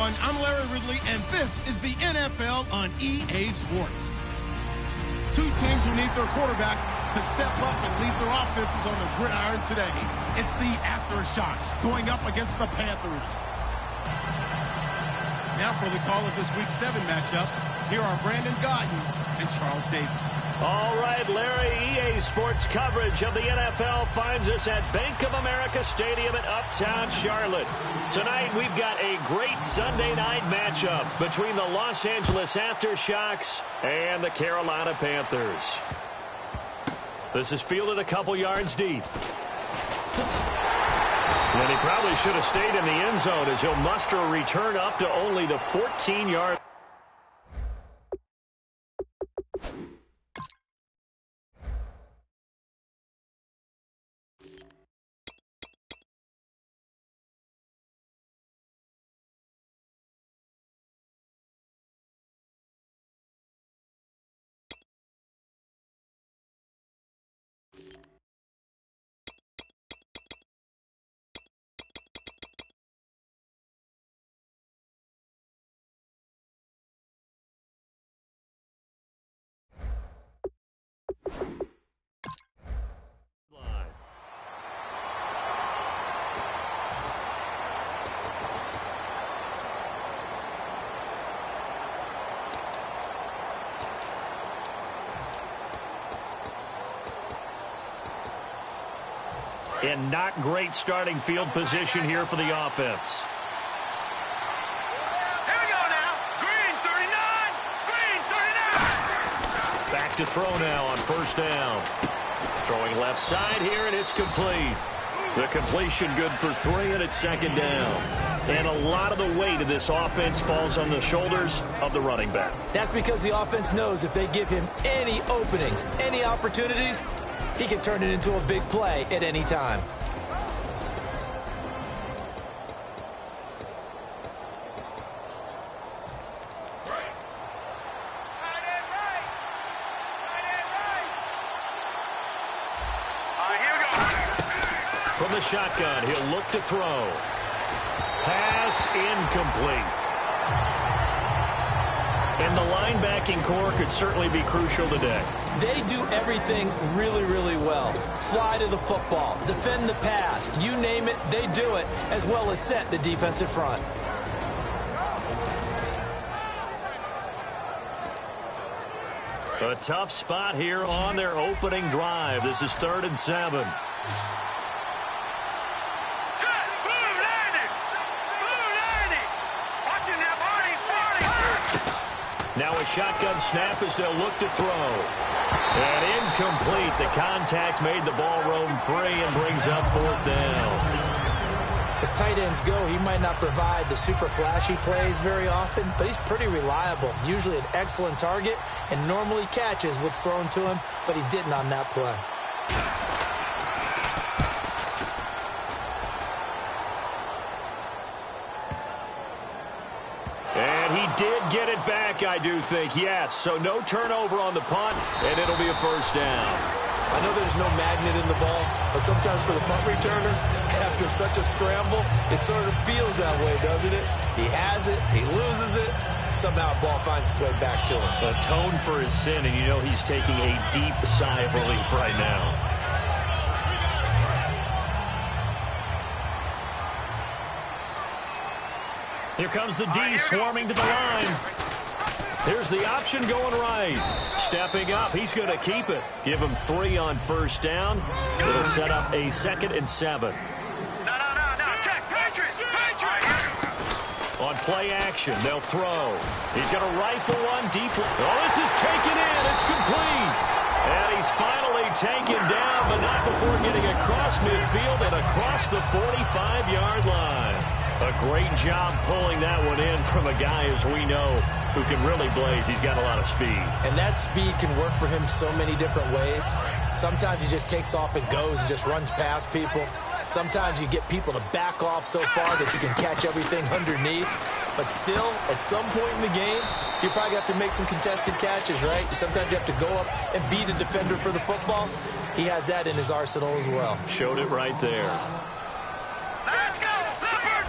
everyone. I'm Larry Ridley, and this is the NFL on EA Sports. Two teams who need their quarterbacks to step up and lead their offenses on the gridiron today. It's the Aftershocks going up against the Panthers. Now for the call of this Week 7 matchup, here are Brandon Gaudin and Charles Davis. All right, Larry, EA Sports coverage of the NFL finds us at Bank of America Stadium in Uptown Charlotte. Tonight, we've got a great Sunday night matchup between the Los Angeles Aftershocks and the Carolina Panthers. This is fielded a couple yards deep. And he probably should have stayed in the end zone as he'll muster a return up to only the 14-yard. And not great starting field position here for the offense. Here we go now. Green 39. Green 39. Back to throw now on first down. Throwing left side here, and it's complete. The completion good for 3, and it's second down. And a lot of the weight of this offense falls on the shoulders of the running back. That's because the offense knows if they give him any openings, any opportunities, he can turn it into a big play at any time. From the shotgun, he'll look to throw. Pass incomplete. And the linebacking core could certainly be crucial today. They do everything really, really well. Fly to the football, defend the pass, you name it, they do it, as well as set the defensive front. A tough spot here on their opening drive. This is 3rd and 7. Now a shotgun snap as they'll look to throw. And incomplete. The contact made the ball roam free and brings up 4th down. As tight ends go, he might not provide the super flashy plays very often, but he's pretty reliable. Usually an excellent target and normally catches what's thrown to him, but he didn't on that play. Did get it back, I do think, yes. So no turnover on the punt, and it'll be a first down. I know there's no magnet in the ball, but sometimes for the punt returner, after such a scramble, it sort of feels that way, doesn't it? He has it, he loses it, somehow the ball finds its way back to him. Atone for his sin, and you know he's taking a deep sigh of relief right now. Here comes the D swarming to the line. Here's the option going right. Stepping up, he's going to keep it. Give him 3 on first down. It'll set up a 2nd and 7. No, check, Patriot. On play action, they'll throw. He's going to rifle one deep. Oh, this is taken in. It's complete. And he's finally taken down, but not before getting across midfield and across the 45-yard line. A great job pulling that one in from a guy, as we know, who can really blaze. He's got a lot of speed. And that speed can work for him so many different ways. Sometimes he just takes off and goes and just runs past people. Sometimes you get people to back off so far that you can catch everything underneath. But still, at some point in the game, you probably have to make some contested catches, right? Sometimes you have to go up and beat a defender for the football. He has that in his arsenal as well. Showed it right there. Let's go! Leopard!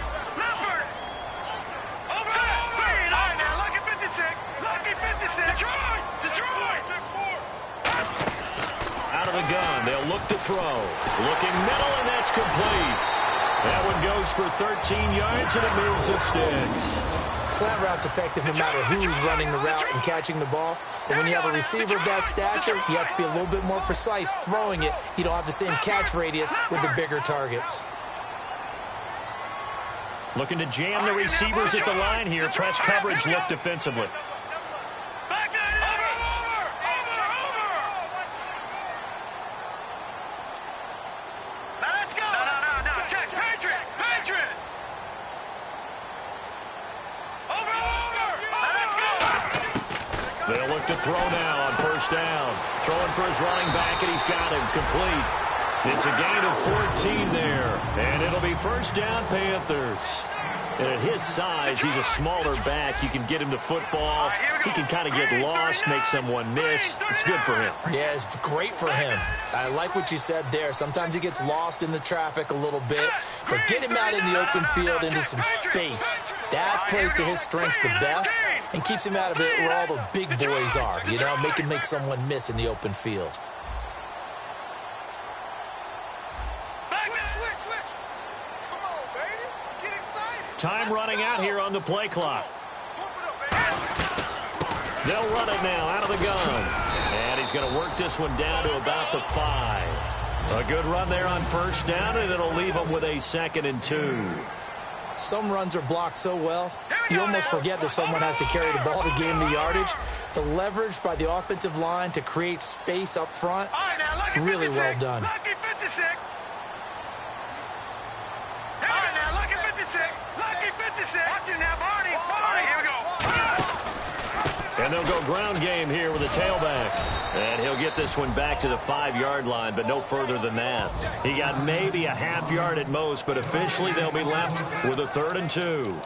the gun. They'll look to throw. Looking middle, and that's complete. That one goes for 13 yards, and it moves the sticks. Slant route's effective no matter who's running the route and catching the ball. But when you have a receiver of that stature, you have to be a little bit more precise throwing it. You don't have the same catch radius with the bigger targets. Looking to jam the receivers at the line here. Press coverage, look defensively. They'll look to throw now on first down. Throwing for his running back, and he's got him complete. It's a gain of 14 there, and it'll be first down Panthers. And at his size, he's a smaller back. You can get him to football. He can kind of get lost, make someone miss. It's good for him. Yeah, it's great for him. I like what you said there. Sometimes he gets lost in the traffic a little bit, but get him out in the open field into some space. That plays to his strengths the best and keeps him out of it where all the big boys are, you know, make someone miss in the open field. Time running out here on the play clock. They'll run it now out of the gun. And he's going to work this one down to about the 5. A good run there on first down, and it'll leave him with a 2nd and 2. Some runs are blocked so well, you almost forget that someone has to carry the ball to gain the yardage. The leverage by the offensive line to create space up front, really well done. And they'll go ground game here with a tailback. And he'll get this one back to the 5-yard line, but no further than that. He got maybe a half yard at most, but officially they'll be left with a 3rd and 2.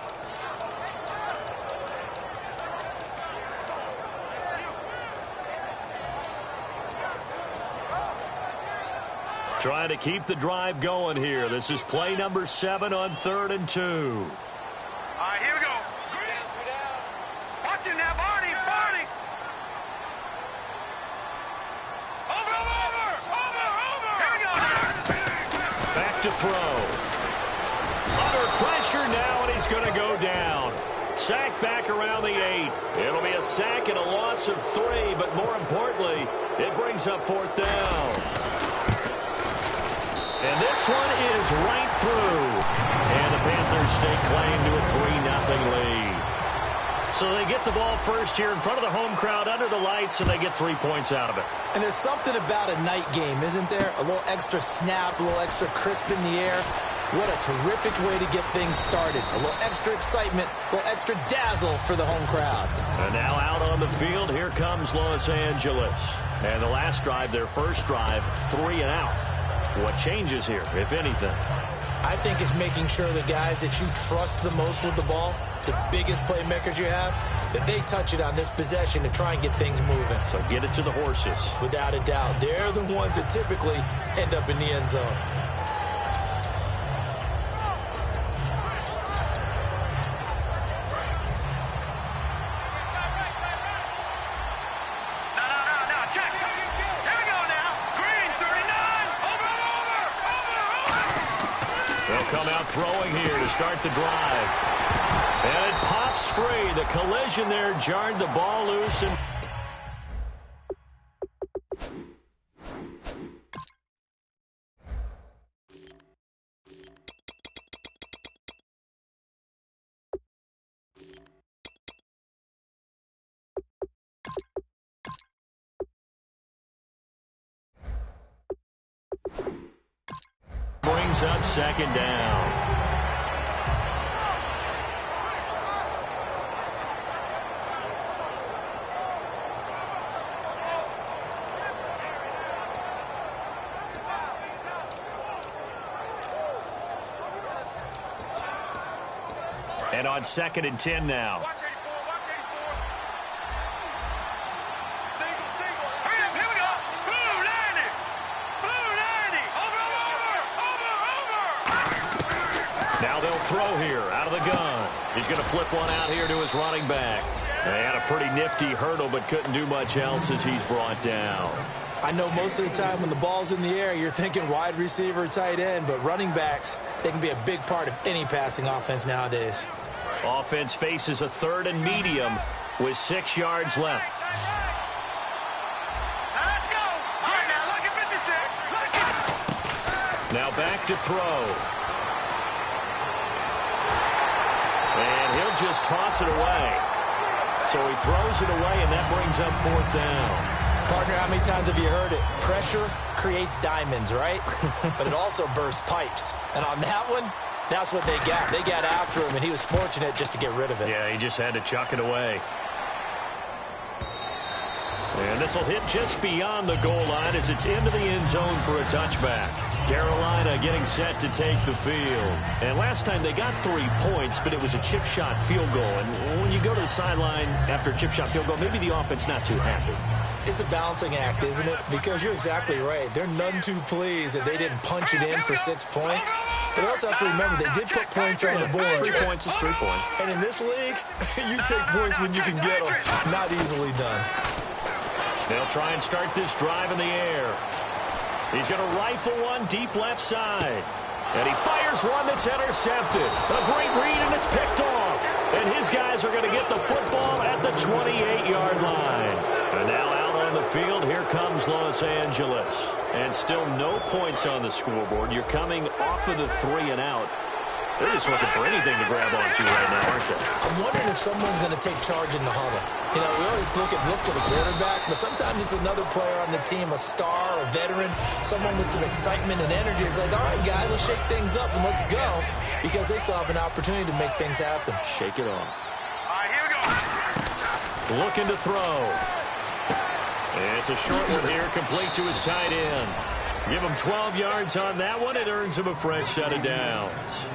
Trying to keep the drive going here. This is play number 7 on 3rd and 2. All right, here we go. Watch him now, Barney. Over. Here we go. Back to throw. Under pressure now, and he's going to go down. Sack back around the 8. It'll be a sack and a loss of 3, but more importantly, it brings up 4th down. And this one is right through. And the Panthers stake claim to a 3-0 lead. So they get the ball first here in front of the home crowd under the lights, and they get 3 points out of it. And there's something about a night game, isn't there? A little extra snap, a little extra crisp in the air. What a terrific way to get things started. A little extra excitement, a little extra dazzle for the home crowd. And now out on the field, here comes Los Angeles. And the last drive, their first drive, 3 and out. What changes here, if anything? I think it's making sure the guys that you trust the most with the ball, the biggest playmakers you have, that they touch it on this possession to try and get things moving. So get it to the horses. Without a doubt. They're the ones that typically end up in the end zone. Come out throwing here to start the drive. And it pops free. The collision there jarred the ball loose. And brings up 2nd down. And on 2nd and 10 now. Now they'll throw here out of the gun. He's going to flip one out here to his running back. They had a pretty nifty hurdle, but couldn't do much else as he's brought down. I know most of the time when the ball's in the air, you're thinking wide receiver, tight end, but running backs, they can be a big part of any passing offense nowadays. Offense faces a 3rd and medium with 6 yards left. Let's go. All right, now look at 56. Now back to throw. And he'll just toss it away. So he throws it away, and that brings up 4th down. Partner, how many times have you heard it? Pressure creates diamonds, right? But it also bursts pipes. And on that one, that's what they got. They got after him, and he was fortunate just to get rid of it. Yeah, he just had to chuck it away. And this will hit just beyond the goal line as it's into the end zone for a touchback. Carolina getting set to take the field. And last time they got 3 points, but it was a chip shot field goal. And when you go to the sideline after a chip shot field goal, maybe the offense not too happy. It's a balancing act, isn't it? Because you're exactly right. They're none too pleased that they didn't punch it in for 6 points. But you also have to remember they did put points on the board. 3 points is 3 points. And in this league, you take points when you can get them. Not easily done. They'll try and start this drive in the air. He's going to rifle one deep left side. And he fires one that's intercepted. A great read, and it's picked off. And his guys are going to get the football at the 28-yard line. And now out on the field, here comes Los Angeles. And still no points on the scoreboard. You're coming off of the 3 and out. They're just looking for anything to grab onto right now, aren't they? I'm wondering if someone's going to take charge in the huddle. You know, we always look to the quarterback, but sometimes it's another player on the team, a star, a veteran, someone with some excitement and energy. It's like, all right, guys, let's shake things up and let's go, because they still have an opportunity to make things happen. Shake it off. All right, here we go. Looking to throw. And it's a short one here, complete to his tight end. Give him 12 yards on that one. It earns him a fresh set of downs.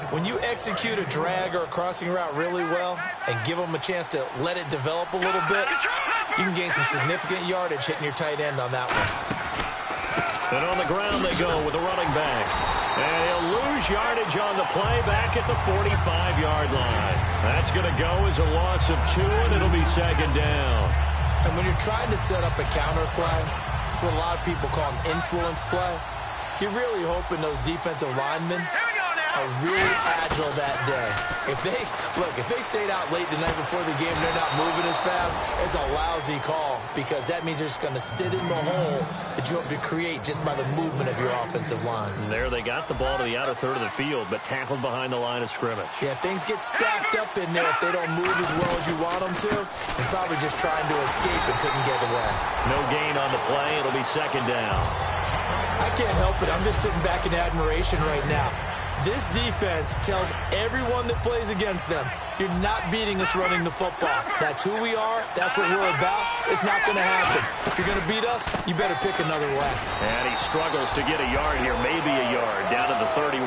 When you execute a drag or a crossing route really well and give them a chance to let it develop a little bit, you can gain some significant yardage hitting your tight end on that one. And on the ground they go with a running back. And he'll lose yardage on the play back at the 45-yard line. That's going to go as a loss of 2, and it'll be 2nd down. And when you're trying to set up a counter play, it's what a lot of people call an influence play. You're really hoping those defensive linemen are really agile that day. If they stayed out late the night before the game, they're not moving as fast, it's a lousy call, because that means they're just going to sit in the hole that you hope to create just by the movement of your offensive line. And there they got the ball to the outer third of the field, but tackled behind the line of scrimmage. Yeah, things get stacked up in there if they don't move as well as you want them to. They're probably just trying to escape and couldn't get away. No gain on the play. It'll be 2nd down. I can't help it. I'm just sitting back in admiration right now. This defense tells everyone that plays against them, you're not beating us running the football. That's who we are. That's what we're about. It's not going to happen. If you're going to beat us, you better pick another way. And he struggles to get a yard here, maybe a yard, down to the 31.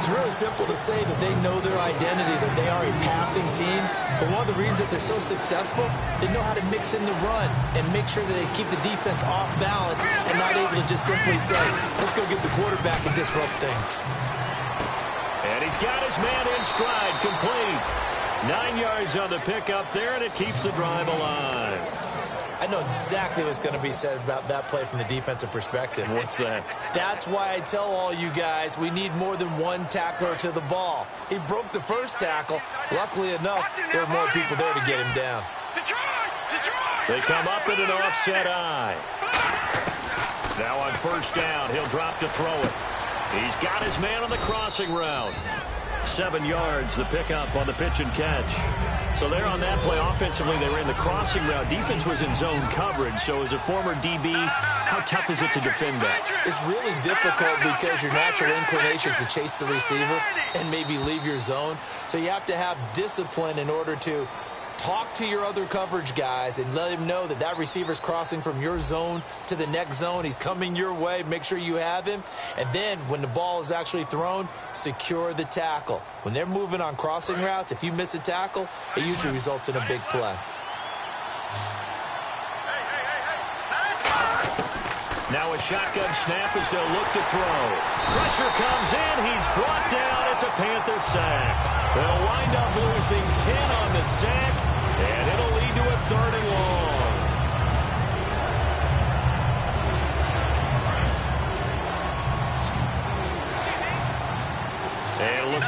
It's really simple to say that they know their identity, that they are a passing team. But one of the reasons that they're so successful, they know how to mix in the run and make sure that they keep the defense off balance and not able to just simply say, let's go get the quarterback and disrupt things. And he's got his man in stride, complete. 9 yards on the pickup there, and it keeps the drive alive. I know exactly what's going to be said about that play from the defensive perspective. What's that? That's why I tell all you guys we need more than one tackler to the ball. He broke the first tackle. Luckily enough, there were more people there to get him down. They come up in an offset eye. Now on 1st down, he'll drop to throw it. He's got his man on the crossing route. 7 yards, the pickup on the pitch and catch. So there on that play, offensively, they ran the crossing route. Defense was in zone coverage, so as a former DB, how tough is it to defend that? It's really difficult because your natural inclination is to chase the receiver and maybe leave your zone. So you have to have discipline in order to talk to your other coverage guys and let him know that that receiver's crossing from your zone to the next zone. He's coming your way. Make sure you have him. And then when the ball is actually thrown, secure the tackle. When they're moving on crossing routes, if you miss a tackle, it usually results in a big play. Now a shotgun snap as they'll look to throw. Pressure comes in. He's brought down. It's a Panther sack. They'll wind up losing 10 on the sack, and it'll lead to a 3rd and long.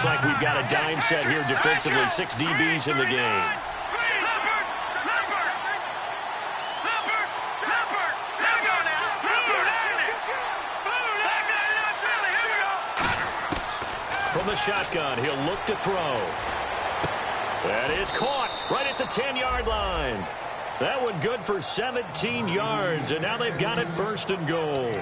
Looks like we've got a dime set here defensively. 6 DBs in the game. From the shotgun, he'll look to throw. That is caught right at the 10-yard line. That one good for 17 yards, and now they've got it 1st and goal.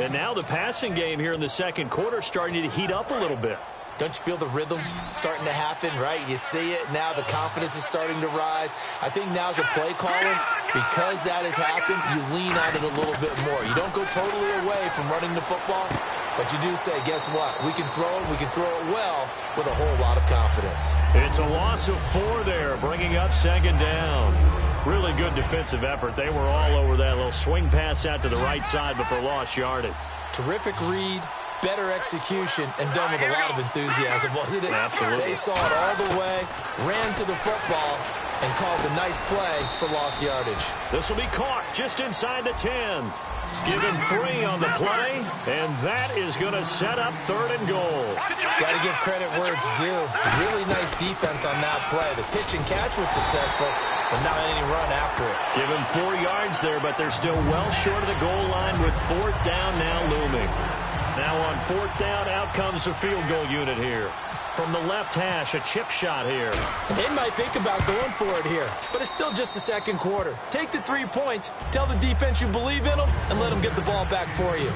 And now the passing game here in the second quarter starting to heat up a little bit. Don't you feel the rhythm starting to happen, right? You see it now. The confidence is starting to rise. I think now as a play caller, because that has happened, you lean on it a little bit more. You don't go totally away from running the football, but you do say, guess what? We can throw it. We can throw it well with a whole lot of confidence. It's a loss of 4 there, bringing up 2nd down. Really good defensive effort. They were all over that little swing pass out to the right side before lost yardage. Terrific read, better execution, and done with a lot of enthusiasm, wasn't it? Absolutely. They saw it all the way, ran to the football, and caused a nice play for lost yardage. This will be caught just inside the 10. Given 3 on the play, and that is going to set up 3rd and goal. Got to give credit where it's due. Really nice defense on that play. The pitch and catch was successful, but not any run after it. Give them 4 yards there, but they're still well short of the goal line with 4th down now looming. Now on 4th down, out comes the field goal unit here. From the left hash, a chip shot here. They might think about going for it here, but it's still just the second quarter. Take the 3 points, tell the defense you believe in them, and let them get the ball back for you.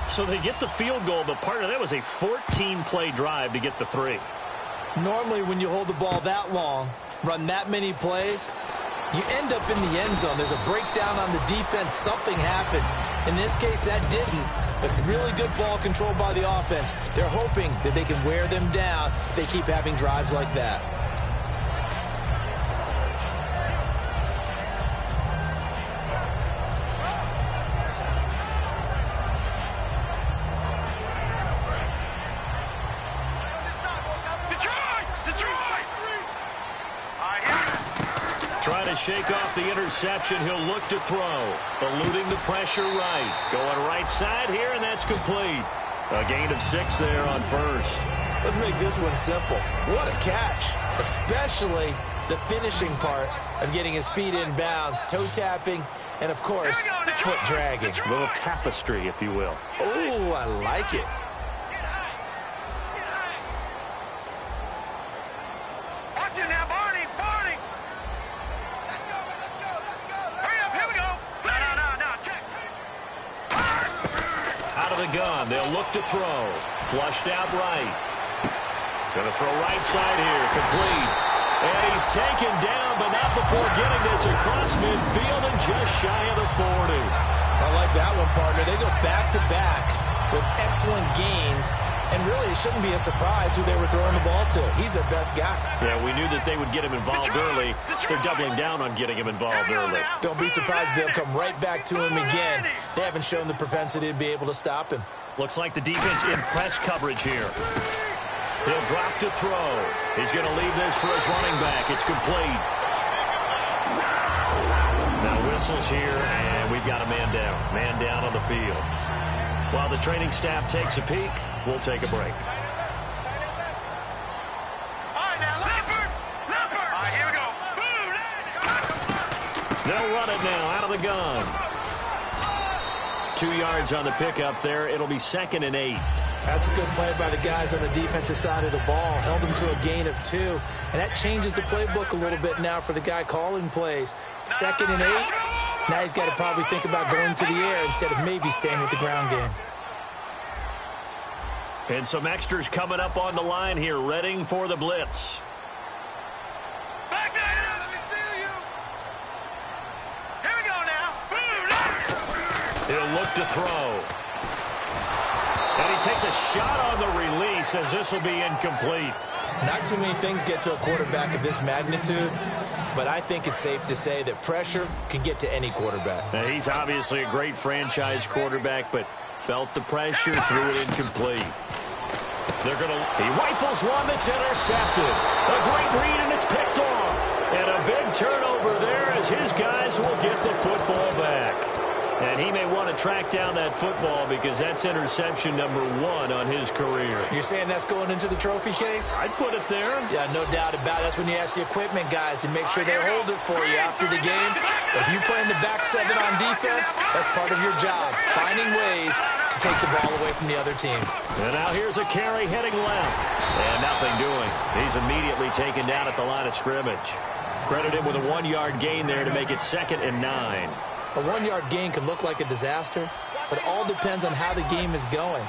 So they get the field goal, but part of that was a 14-play drive to get the 3. Normally when you hold the ball that long, run that many plays, you end up in the end zone. There's a breakdown on the defense. Something happens. In this case, that didn't. But really good ball control by the offense. They're hoping that they can wear them down if they keep having drives like that. Trying to shake off the interception. He'll look to throw. Eluding the pressure right. Going right side here, and that's complete. A gain of 6 there on 1st. Let's make this one simple. What a catch. Especially the finishing part of getting his feet in bounds, toe tapping, and of course, foot dragging. A little tapestry, if you will. Oh, I like it. Gun. They'll look to throw. Flushed out right. Going to throw right side here. Complete. And he's taken down, but not before getting this across midfield and just shy of the 40. I like that one, partner. They go back-to-back with excellent gains. And really, it shouldn't be a surprise who they were throwing the ball to. He's their best guy. Yeah, we knew that they would get him involved early. They're doubling down on getting him involved early. Don't be surprised if they'll come right back to him again. They haven't shown the propensity to be able to stop him. Looks like the defense in press coverage here. He'll drop to throw. He's going to leave this for his running back. It's complete. Now whistles here, and we've got a man down. Man down on the field. While the training staff takes a peek, we'll take a break. They'll run it now out of the gun. 2 yards on the pickup there. It'll be 2nd and 8. That's a good play by the guys on the defensive side of the ball. Held them to a gain of 2. And that changes the playbook a little bit now for the guy calling plays. 2nd and 8. Now he's got to probably think about going to the air instead of maybe staying with the ground game. And some extras coming up on the line here, readying for the blitz. Back down! Let me feel you! Here we go now! He'll look to throw. And he takes a shot on the release as this will be incomplete. Not too many things get to a quarterback of this magnitude, but I think it's safe to say that pressure can get to any quarterback. Now, he's obviously a great franchise quarterback, but felt the pressure, threw it incomplete. He rifles one that's intercepted. A great read, and it's picked off. And a big turnover there as his guys will get the football back. And he may want to track down that football because that's interception number 1 on his career. You're saying that's going into the trophy case? I'd put it there. Yeah, no doubt about it. That's when you ask the equipment guys to make sure they hold it for you after the game. But if you play in the back 7 on defense, that's part of your job, finding ways to take the ball away from the other team. And now here's a carry heading left. And nothing doing. He's immediately taken down at the line of scrimmage. Credit him with a 1-yard gain there to make it 2nd and 9. A 1-yard gain can look like a disaster, but it all depends on how the game is going.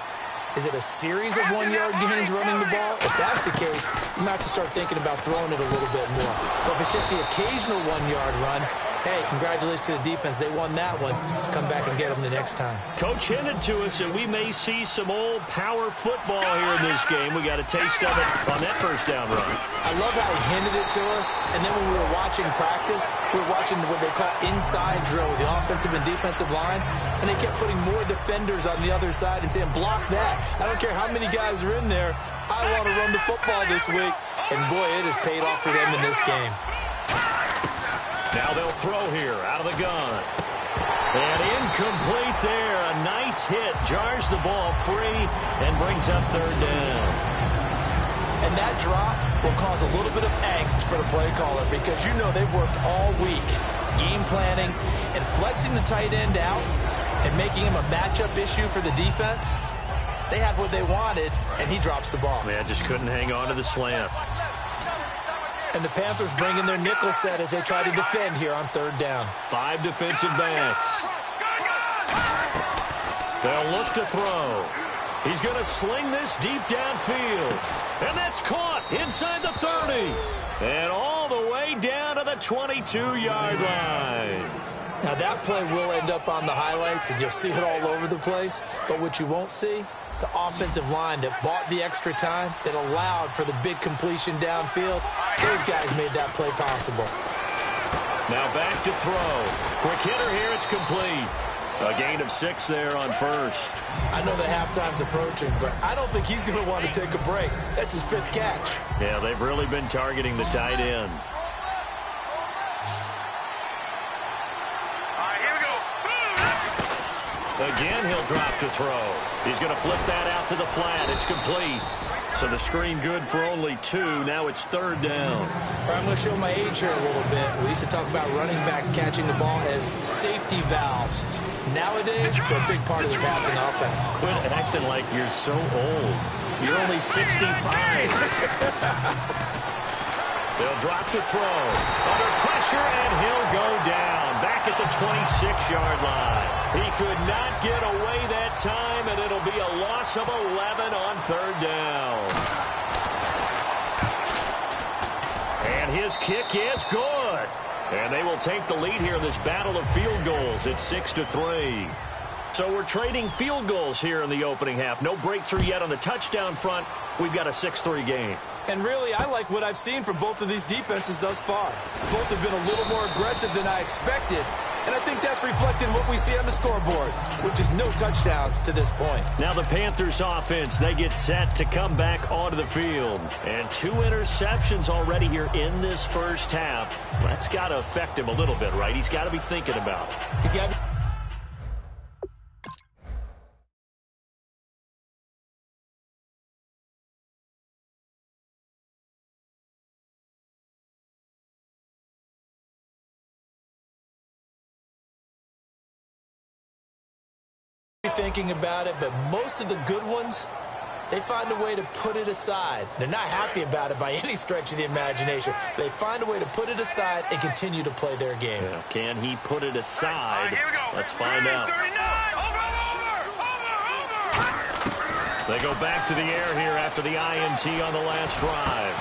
Is it a series of 1-yard gains running the ball? If that's the case, you might have to start thinking about throwing it a little bit more. But if it's just the occasional 1-yard run, hey, congratulations to the defense. They won that one. Come back and get them the next time. Coach hinted to us that we may see some old power football here in this game. We got a taste of it on that first down run. I love how he hinted it to us. And then when we were watching practice, we were watching what they call inside drill with the offensive and defensive line. And they kept putting more defenders on the other side and saying, block that. I don't care how many guys are in there. I want to run the football this week. And boy, it has paid off for them in this game. Now they'll throw here out of the gun. And incomplete there. A nice hit. Jars the ball free and brings up 3rd down. And that drop will cause a little bit of angst for the play caller because you know they've worked all week game planning and flexing the tight end out and making him a matchup issue for the defense. They had what they wanted, and he drops the ball. Man, just couldn't hang on to the slant. And the Panthers bring in their nickel set as they try to defend here on 3rd down. 5 defensive backs. They'll look to throw. He's going to sling this deep downfield. And that's caught inside the 30. And all the way down to the 22-yard line. Now that play will end up on the highlights, and you'll see it all over the place. But what you won't see, the offensive line that bought the extra time, that allowed for the big completion downfield, those guys made that play possible. Now back to throw. Quick hitter here, it's complete. A gain of 6 there on first. I know the halftime's approaching, but I don't think he's going to want to take a break. That's his 5th catch. Yeah, they've really been targeting the tight end. Again, he'll drop to throw. He's going to flip that out to the flat. It's complete. So the screen good for only 2. Now it's 3rd down. I'm going to show my age here a little bit. We used to talk about running backs catching the ball as safety valves. Nowadays, they're a big part of the passing offense. Quit acting like you're so old. You're only 65. They'll drop to throw. Under pressure, and he'll go down. Back at the 26-yard line. He could not get away that time, and it'll be a loss of 11 on 3rd down. And his kick is good. And they will take the lead here in this battle of field goals. It's 6-3. So we're trading field goals here in the opening half. No breakthrough yet on the touchdown front. We've got a 6-3 game. And really, I like what I've seen from both of these defenses thus far. Both have been a little more aggressive than I expected. And I think that's reflected in what we see on the scoreboard, which is no touchdowns to this point. Now the Panthers offense, they get set to come back onto the field. And 2 interceptions already here in this first half. That's got to affect him a little bit, right? He's got to be thinking about it. He's got to thinking about it, but most of the good ones, they find a way to put it aside. They're not happy about it by any stretch of the imagination. They find a way to put it aside and continue to play their game. Yeah, can he put it aside? Let's find out. They go back to the air here after the INT on the last drive.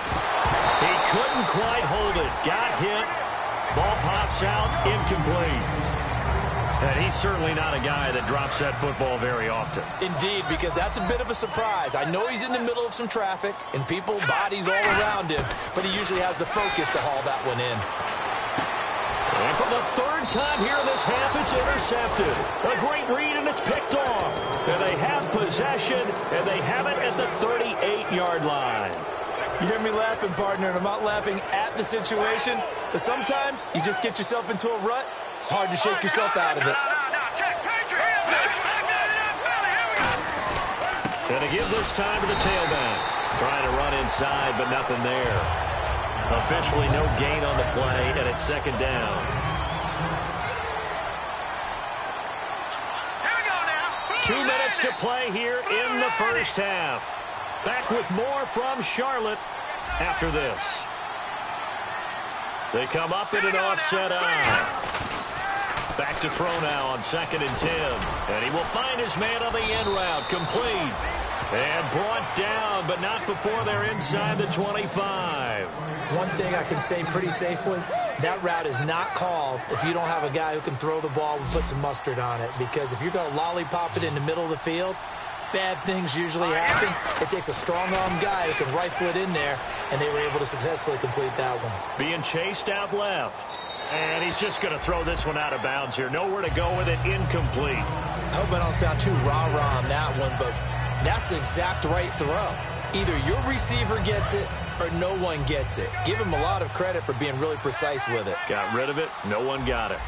He couldn't quite hold it. Got hit. Ball pops out. Incomplete. And he's certainly not a guy that drops that football very often. Indeed, because that's a bit of a surprise. I know he's in the middle of some traffic and people's bodies all around him, but he usually has the focus to haul that one in. And for the 3rd time here in this half, it's intercepted. A great read, and it's picked off. And they have possession, and they have it at the 38-yard line. You hear me laughing, partner, and I'm not laughing at the situation, but sometimes you just get yourself into a rut. It's hard to shake yourself out of it. And to give this time to the tailback. Trying to run inside, but nothing there. Officially no gain on the play, and it's second down. Here we go now. 2 minutes to play here in the first half. Back with more from Charlotte after this. They come up in an offset eye. Back to throw now on 2nd and 10. And he will find his man on the end route. Complete. And brought down, but not before they're inside the 25. One thing I can say pretty safely, that route is not called if you don't have a guy who can throw the ball and put some mustard on it. Because if you're going to lollipop it in the middle of the field, bad things usually happen. It takes a strong-arm guy who can rifle it in there, and they were able to successfully complete that one. Being chased out left. And he's just going to throw this one out of bounds here. Nowhere to go with it. Incomplete. I hope I don't sound too rah-rah on that one, but that's the exact right throw. Either your receiver gets it or no one gets it. Give him a lot of credit for being really precise with it. Got rid of it. No one got it.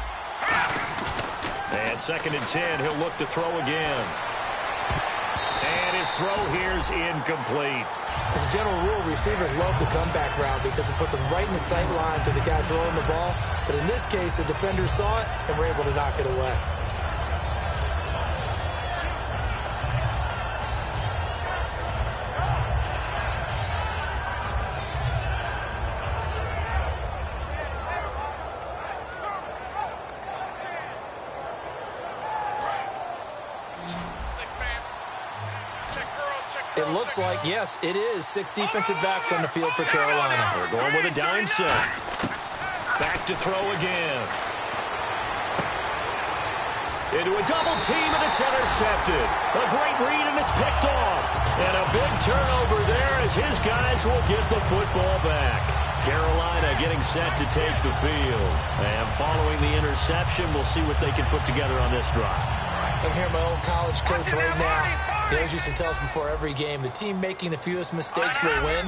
And 2nd and 10. He'll look to throw again. And his throw here's incomplete. As a general rule, receivers love the comeback route because it puts them right in the sight lines of the guy throwing the ball. But in this case, the defender saw it and were able to knock it away. It looks like, yes, it is 6 defensive backs on the field for Carolina. They're going with a dime set. Back to throw again. Into a double team, and it's intercepted. A great read, and it's picked off. And a big turnover there as his guys will get the football back. Carolina getting set to take the field. And following the interception, we'll see what they can put together on this drive. I'm here, my old college coach right now. He always used to tell us before every game, the team making the fewest mistakes will win.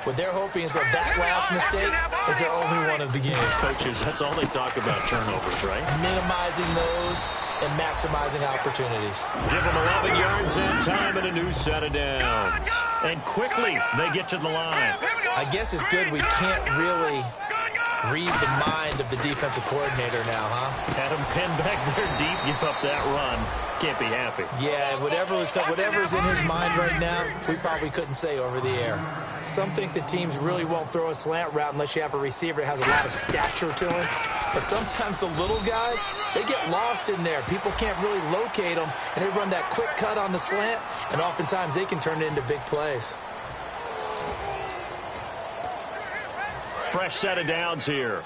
What they're hoping is that that last mistake is their only one of the game. Coaches, that's all they talk about, turnovers, right? Minimizing those and maximizing opportunities. Give them 11 yards in time and a new set of downs. And quickly, they get to the line. I guess it's good we can't really read the mind of the defensive coordinator now, huh? Had him pinned back there deep, give up that run. Can't be happy. Yeah, whatever's in his mind right now, we probably couldn't say over the air. Some think that teams really won't throw a slant route unless you have a receiver that has a lot of stature to him. But sometimes the little guys, they get lost in there. People can't really locate them, and they run that quick cut on the slant, and oftentimes they can turn it into big plays. Fresh set of downs here.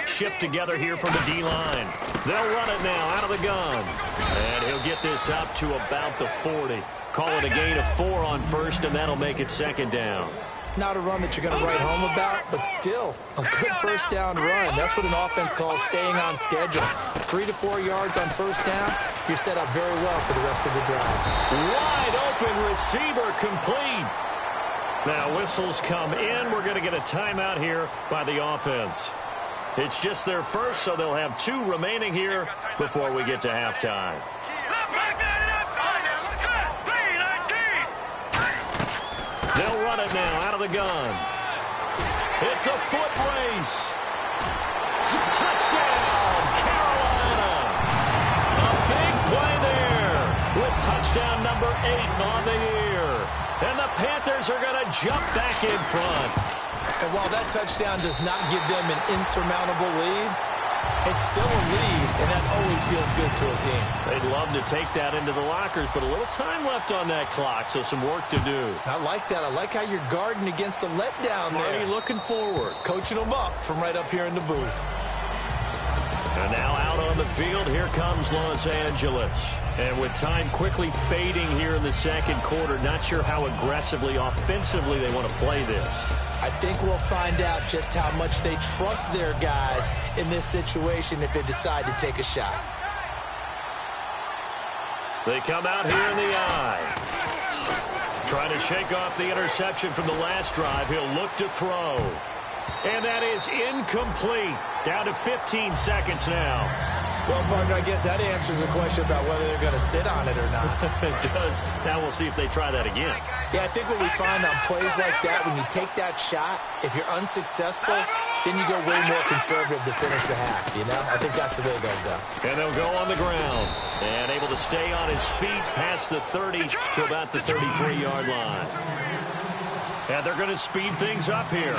Shift together here from the D-line. They'll run it now out of the gun. And he'll get this up to about the 40. Call it a gain of 4 on first, and that'll make it second down. Not a run that you're going to write home about, but still a good first down run. That's what an offense calls staying on schedule. 3 to 4 yards on first down, you're set up very well for the rest of the drive. Wide open receiver complete. Now whistles come in. We're going to get a timeout here by the offense. It's just their first, so they'll have 2 remaining here before we get to halftime. They'll run it now out of the gun. It's a foot race. Touchdown, Carolina. A big play there with touchdown number 8 on the year. And the Panthers are going to jump back in front. And while that touchdown does not give them an insurmountable lead, it's still a lead, and that always feels good to a team. They'd love to take that into the lockers, but a little time left on that clock, so some work to do. I like that. I like how you're guarding against a letdown there. Marty looking forward. Coaching them up from right up here in the booth. And now out on the field, here comes Los Angeles. And with time quickly fading here in the second quarter, not sure how aggressively, offensively they want to play this. I think we'll find out just how much they trust their guys in this situation if they decide to take a shot. They come out here in the eye. Trying to shake off the interception from the last drive. He'll look to throw. And that is incomplete. Down to 15 seconds now. Well, partner, I guess that answers the question about whether they're going to sit on it or not. It does. Now we'll see if they try that again. Yeah, I think what we find on plays like that, when you take that shot, if you're unsuccessful, then you go way more conservative to finish the half, you know? I think that's the way they'll go. And they'll go on the ground. And able to stay on his feet past the 30 to about the 33-yard line. And they're going to speed things up here.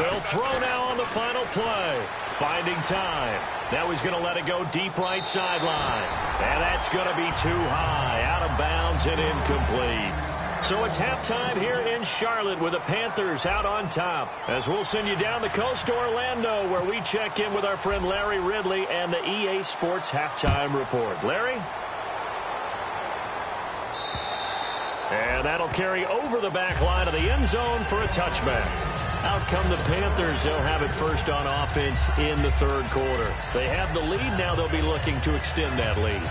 They'll throw now on the final play. Finding time. Now he's going to let it go deep right sideline. And that's going to be too high. Out of bounds and incomplete. So it's halftime here in Charlotte with the Panthers out on top. As we'll send you down the coast to Orlando, where we check in with our friend Larry Ridley and the EA Sports Halftime Report. Larry? And that'll carry over the back line of the end zone for a touchback. Out come the Panthers. They'll have it first on offense in the third quarter. They have the lead. Now they'll be looking to extend that lead.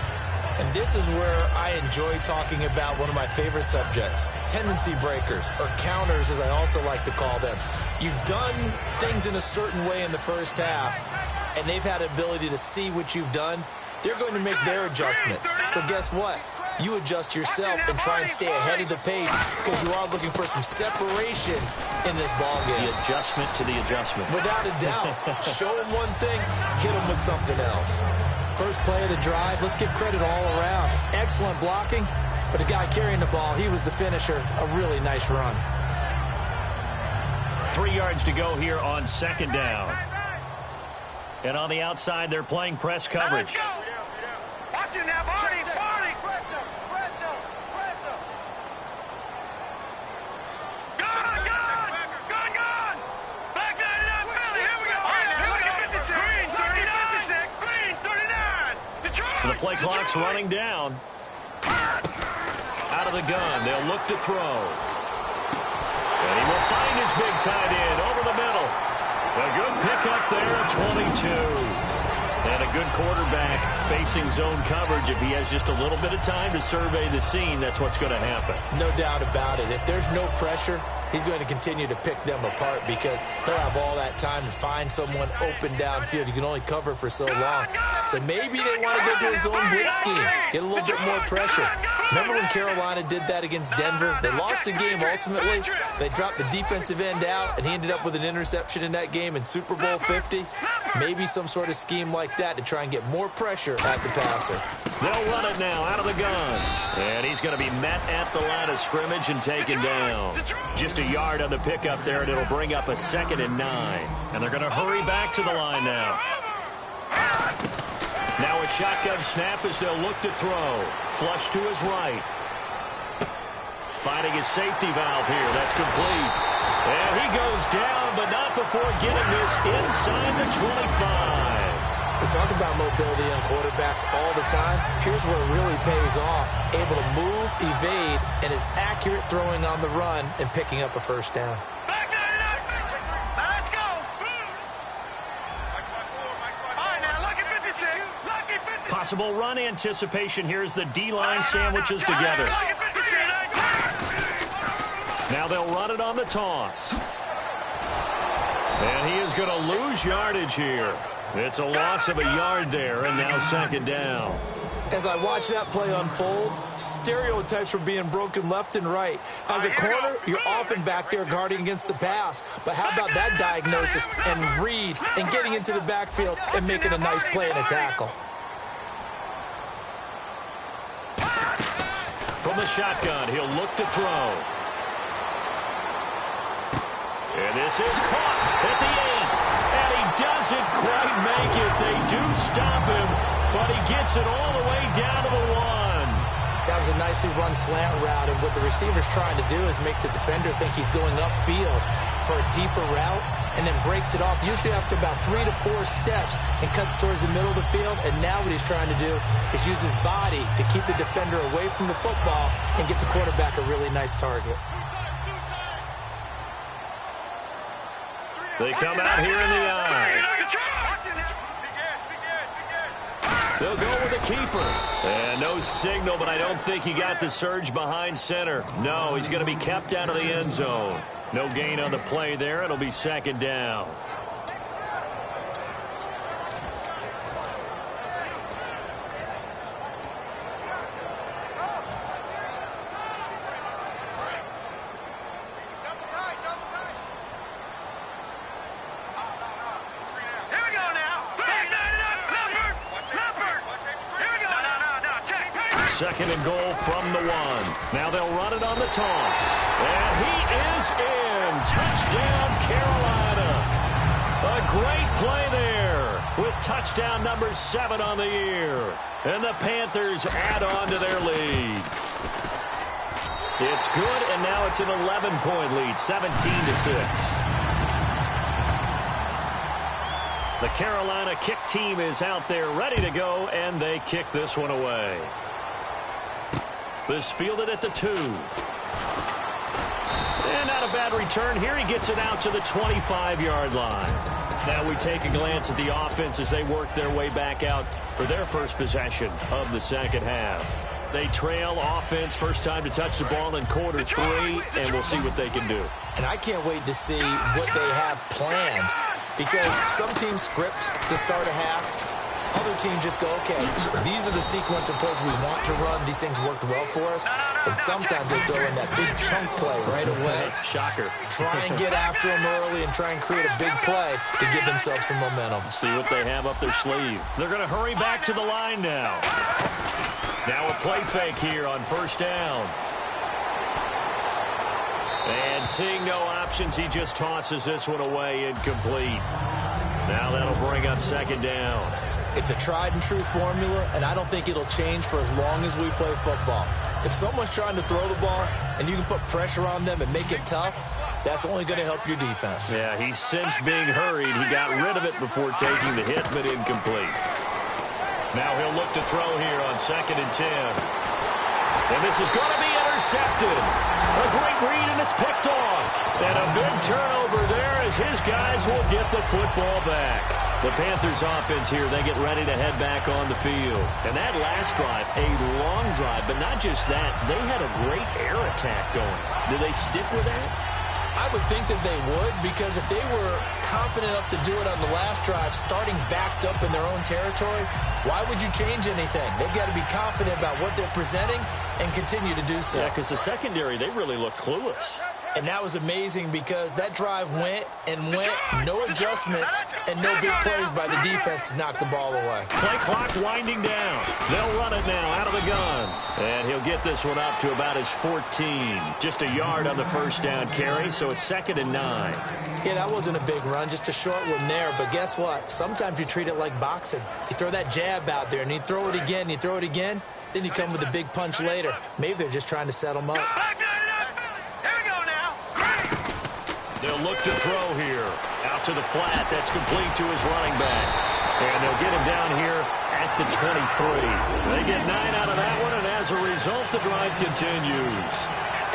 And this is where I enjoy talking about one of my favorite subjects, tendency breakers, or counters as I also like to call them. You've done things in a certain way in the first half, and they've had the ability to see what you've done. They're going to make their adjustments. So guess what? You adjust yourself and try and stay ahead of the pace because you are looking for some separation in this ball game. The adjustment to the adjustment. Without a doubt. Show them one thing, hit them with something else. First play of the drive, let's give credit all around. Excellent blocking, but the guy carrying the ball, he was the finisher. A really nice run. 3 yards to go here on second down. And on the outside, they're playing press coverage. Watch it now, Barney, Barney. Gone. Back 99, Philly, here we go. Here we go. Green, 39. Green, 39. Detroit. The play clock's running down. Out of the gun, they'll look to throw. And he will find his big tight end over the middle. A good pickup there at 22. And a good quarterback facing zone coverage. If he has just a little bit of time to survey the scene, that's what's going to happen. No doubt about it. If there's no pressure, he's going to continue to pick them apart because he'll have all that time to find someone open downfield. You can only cover for so long. So maybe they want to go to a zone blitz scheme, get a little bit more pressure. Remember when Carolina did that against Denver? They lost the game ultimately. They dropped the defensive end out, and he ended up with an interception in that game in Super Bowl 50. Maybe some sort of scheme like that to try and get more pressure at the passer. They'll run it now out of the gun. And he's going to be met at the line of scrimmage and taken down. Just a yard on the pickup there, and it'll bring up a 2nd and 9. And they're going to hurry back to the line now. Now a shotgun snap as they'll look to throw. Flush to his right. Finding his safety valve here. That's complete. And he goes down, but not before getting this inside the 25. We talk about mobility on quarterbacks all the time. Here's where it really pays off. Able to move, evade, and is accurate throwing on the run and picking up a first down. Back 99. Now let's go. All right, now, lucky 56. Lucky 56. Possible run anticipation here as the D-line sandwiches together. Lucky 56. Now they'll run it on the toss. And he is going to lose yardage here. It's a loss of a yard there, and now 2nd down. As I watch that play unfold, stereotypes were being broken left and right. As a corner, you're often back there guarding against the pass. But how about that diagnosis and read and getting into the backfield and making a nice play and a tackle? From the shotgun, he'll look to throw. And this is caught at the 8. And he doesn't quite make it. They do stop him, but he gets it all the way down to the 1. That was a nicely run slant route, and what the receiver's trying to do is make the defender think he's going upfield for a deeper route, and then breaks it off, usually after about 3 to 4 steps, and cuts towards the middle of the field. And now what he's trying to do is use his body to keep the defender away from the football and get the quarterback a really nice target. They come out here in the eye. They'll go with the keeper. And no signal, but I don't think he got the surge behind center. No, he's going to be kept out of the end zone. No gain on the play there. It'll be 2nd down. Second and goal from the 1. Now they'll run it on the toss. And he is in. Touchdown, Carolina. A great play there with touchdown number 7 on the year. And the Panthers add on to their lead. It's good, and now it's an 11-point lead, 17-6. The Carolina kick team is out there ready to go, and they kick this one away. This fielded at the 2. And not a bad return here. He gets it out to the 25-yard line. Now we take a glance at the offense as they work their way back out for their first possession of the second half. They trail offense, first time to touch the ball in quarter 3, and we'll see what they can do. And I can't wait to see what they have planned, because some teams script to start a half. Other teams just go, okay, these are the sequence of plays we want to run. These things worked well for us. And sometimes they throw in that big chunk play right away. Shocker. Try and get after them early and try and create a big play to give themselves some momentum. See what they have up their sleeve. They're going to hurry back to the line now. Now a play fake here on first down. And seeing no options, he just tosses this one away, incomplete. Now that'll bring up second down. It's a tried-and-true formula, and I don't think it'll change for as long as we play football. If someone's trying to throw the ball and you can put pressure on them and make it tough, that's only going to help your defense. Yeah, he's since being hurried. He got rid of it before taking the hit, but incomplete. Now he'll look to throw here on 2nd and 10. And this is going to be intercepted. A great read, and it's picked off. And a big turnover there as his guys will get the football back. The Panthers offense here, they get ready to head back on the field. And that last drive, a long drive, but not just that. They had a great air attack going. Do they stick with that? I would think that they would, because if they were confident enough to do it on the last drive, starting backed up in their own territory, why would you change anything? They've got to be confident about what they're presenting and continue to do so. Yeah, because the secondary, they really look clueless. And that was amazing because that drive went, no adjustments, and no big plays by the defense to knock the ball away. Play clock winding down. They'll run it now out of the gun. And he'll get this one up to about his 14. Just a yard on the first down carry, so it's 2nd and 9. Yeah, that wasn't a big run, just a short one there. But guess what? Sometimes you treat it like boxing. You throw that jab out there, and you throw it again, you throw it again, then you come with a big punch later. Maybe they're just trying to set them up. They'll look to throw here. Out to the flat. That's complete to his running back. And they'll get him down here at the 23. They get 9 out of that one, and as a result, the drive continues.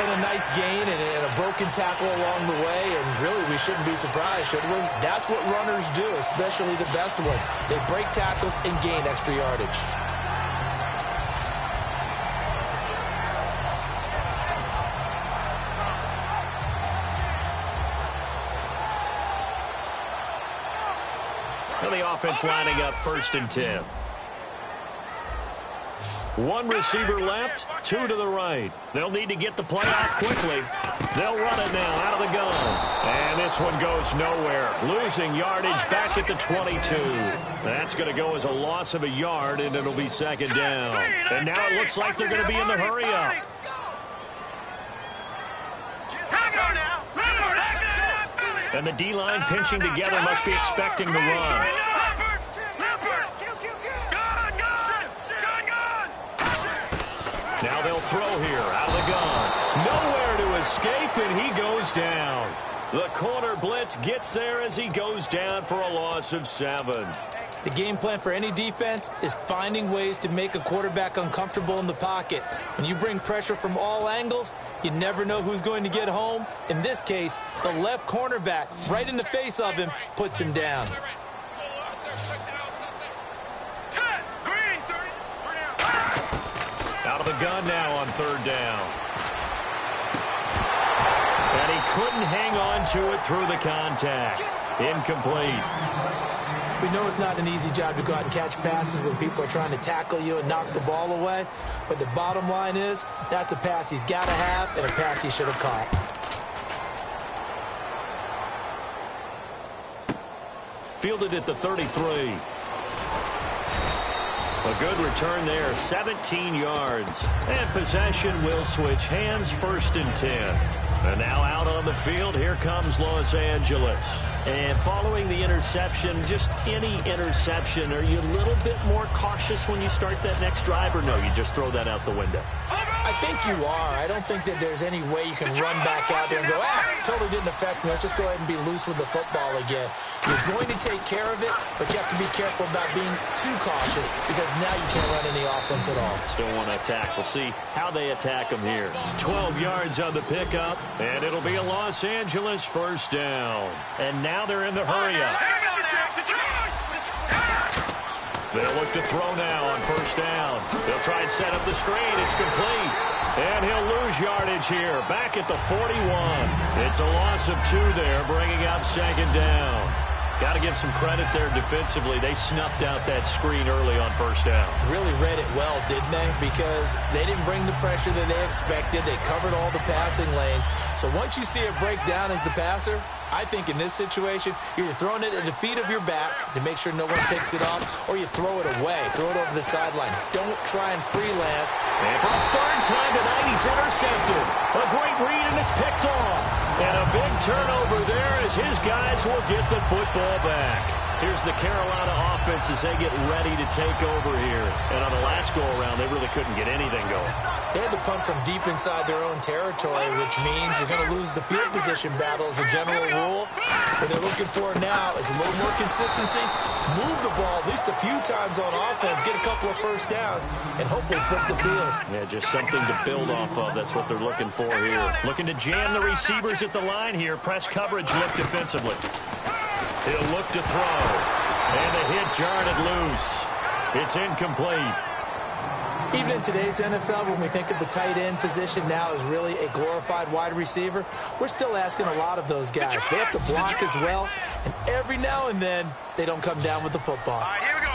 And a nice gain and a broken tackle along the way, and really we shouldn't be surprised, should we? That's what runners do, especially the best ones. They break tackles and gain extra yardage. The offense lining up 1st and 10. One receiver left, 2 to the right. They'll need to get the play off quickly. They'll run it now out of the gun. And this one goes nowhere. Losing yardage back at the 22. That's going to go as a loss of a yard, and it'll be 2nd down. And now it looks like they're going to be in the hurry-up. And the D-line pinching together must be expecting the run. Now they'll throw here out of the gun. Nowhere to escape, and he goes down. The corner blitz gets there as he goes down for a loss of 7. The game plan for any defense is finding ways to make a quarterback uncomfortable in the pocket. When you bring pressure from all angles, you never know who's going to get home. In this case, the left cornerback, right in the face of him, puts him down. Out of the gun now on 3rd down. And he couldn't hang on to it through the contact. Incomplete. We know it's not an easy job to go out and catch passes when people are trying to tackle you and knock the ball away. But the bottom line is, that's a pass he's got to have and a pass he should have caught. Fielded at the 33. A good return there, 17 yards. And possession will switch hands, 1st and 10. And now out on the field, here comes Los Angeles. And following the interception, just any interception, are you a little bit more cautious when you start that next drive, or no, you just throw that out the window? I think you are. I don't think that there's any way you can run back out there and go, totally didn't affect me. Let's just go ahead and be loose with the football again. You're going to take care of it, but you have to be careful about being too cautious because now you can't run any offense at all. Still want to attack. We'll see how they attack them here. 12 yards on the pickup, and it'll be a Los Angeles 1st down. And now they're in the hurry-up. They'll look to throw now on 1st down. They'll try and set up the screen. It's complete. And he'll lose yardage here. Back at the 41. It's a loss of 2 there, bringing up 2nd down. Got to give some credit there defensively. They snuffed out that screen early on 1st down. Really read it well, didn't they? Because they didn't bring the pressure that they expected. They covered all the passing lanes. So once you see it break down as the passer, I think in this situation, you're throwing it at the feet of your back to make sure no one picks it off, or you throw it away. Throw it over the sideline. Don't try and freelance. And for a 3rd time tonight, he's intercepted. A great read, and it's picked off. And a big turnover there as his guys will get the football back. Here's the Carolina offense as they get ready to take over here. And on the last go-around, they really couldn't get anything going. They had to punt from deep inside their own territory, which means you're going to lose the field position battle as a general rule. What they're looking for now is a little more consistency, move the ball at least a few times on offense, get a couple of 1st downs, and hopefully flip the field. Yeah, just something to build off of. That's what they're looking for here. Looking to jam the receivers at the line here. Press coverage look defensively. He'll look to throw. And the hit jarred it loose. It's incomplete. Even in today's NFL, when we think of the tight end position now as really a glorified wide receiver, we're still asking a lot of those guys. They have to block as well, and every now and then, they don't come down with the football. All right, here we go.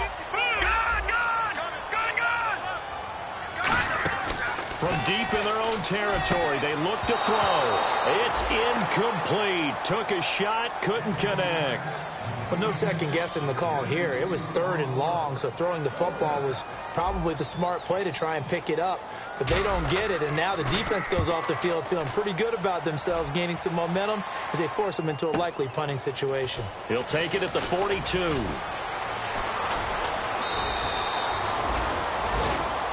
From deep in their own territory, they look to throw. It's incomplete. Took a shot, couldn't connect. But no second guessing the call here. It was 3rd and long, so throwing the football was probably the smart play to try and pick it up. But they don't get it, and now the defense goes off the field feeling pretty good about themselves, gaining some momentum as they force them into a likely punting situation. He'll take it at the 42.